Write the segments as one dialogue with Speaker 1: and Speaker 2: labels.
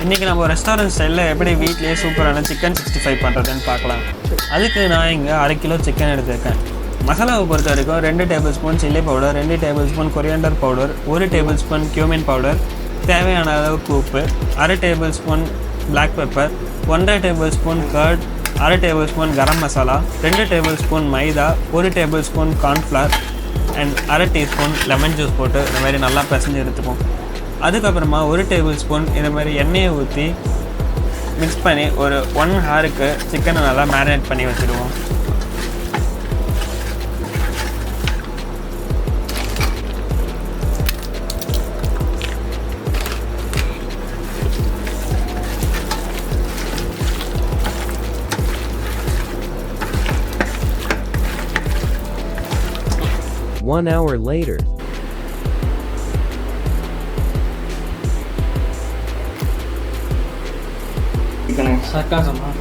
Speaker 1: இன்றைக்கி நம்ம ரெஸ்டாரண்ட் ஸ்டைலில் எப்படி வீட்லேயே சூப்பரான சிக்கன் 65 பண்ணுறதுன்னு பார்க்கலாம். அதுக்கு நான் இங்கே 1/2 கிலோ சிக்கன் எடுத்துருக்கேன். மசாலாவை பொறுத்த வரைக்கும் 2 tablespoon chilli powder, 2 tablespoon coriander powder, 1 tablespoon cumin powder, தேவையான அளவுக்கு உப்பு, 1/2 tablespoon black pepper, 1/2 tablespoon curd, 1/2 tablespoon garam masala, 2 tablespoon maida, 1 tablespoon cornflour and 1/2 teaspoon lemon juice போட்டு இந்த மாதிரி நல்லா பிசைஞ்சு எடுத்துப்போம். அதுக்கப்புறமா 1 டேபிள் ஸ்பூன் இந்த மாதிரி எண்ணெயை ஊற்றி மிக்ஸ் பண்ணி ஒரு 1 ஹாருக்கு சிக்கனை நல்லா மேரினேட் பண்ணி வச்சுடுவோம்.
Speaker 2: One hour later.
Speaker 1: Sarcasm, huh?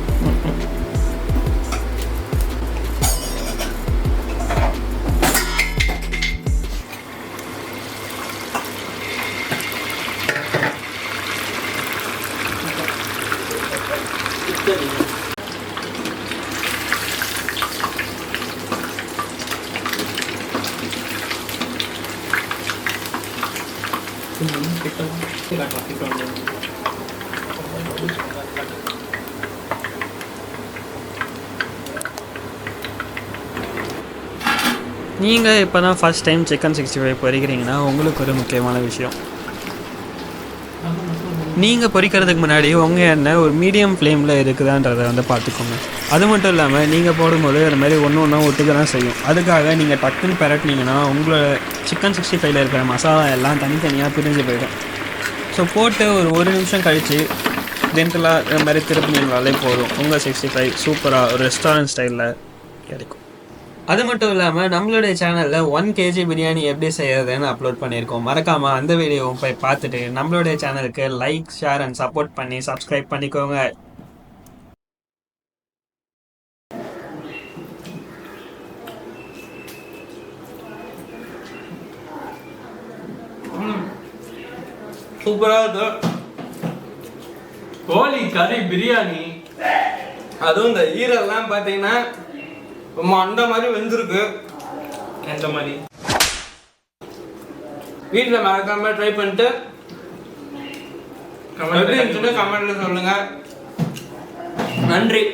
Speaker 1: நீங்கள் இப்போ தான் ஃபஸ்ட் டைம் சிக்கன் 65 பொரிக்கிறீங்கன்னா உங்களுக்கு ஒரு முக்கியமான விஷயம், நீங்கள் பொரிக்கிறதுக்கு முன்னாடி உங்கள் எண்ணெய் ஒரு மீடியம் ஃப்ளேமில் இருக்குதான்றதை பார்த்துக்கோங்க. அது மட்டும் இல்லாமல் நீங்கள் போடும்போது அது மாதிரி ஒன்று ஒன்றா ஒட்டுக்க தான் செய்யும். அதுக்காக நீங்கள் டக்குன்னு பெரட்டினீங்கன்னா உங்களோட சிக்கன் 65ல் இருக்கிற மசாலா எல்லாம் தனித்தனியாக பிரிஞ்சு போயிடும். ஸோ போட்டு ஒரு நிமிஷம் கழித்து ஜென்டலாக இது மாதிரி திருப்பினீங்களாலே போதும், உங்கள் 65 சூப்பராக ஒரு ரெஸ்டாரண்ட் ஸ்டைலில் கிடைக்கும். அது மட்டும் இல்லாமல் நம்மளுடைய சேனலில் 1 kg பிரியாணி எப்படி செய்யறதுன்னு அப்லோட் பண்ணியிருக்கோம். மறக்காமல் அந்த வீடியோவும் போய் பார்த்துட்டு நம்மளுடைய சேனலுக்கு லைக், ஷேர் அண்ட் சப்போர்ட் பண்ணி சப்ஸ்கிரைப் பண்ணிக்கோங்க.
Speaker 3: சூப்பராக இருக்கு கோழி கறி பிரியாணி. அதுவும் இந்த ஈரெல்லாம் பார்த்தீங்கன்னா ரொம்ப அந்த மாதிரி வெந்திருக்கு. அந்த மாதிரி வீட்டில் மறக்காம ட்ரை பண்ணிட்டு எப்படி இருந்துச்சுன்னு கமெண்ட்ல சொல்லுங்க. நன்றி.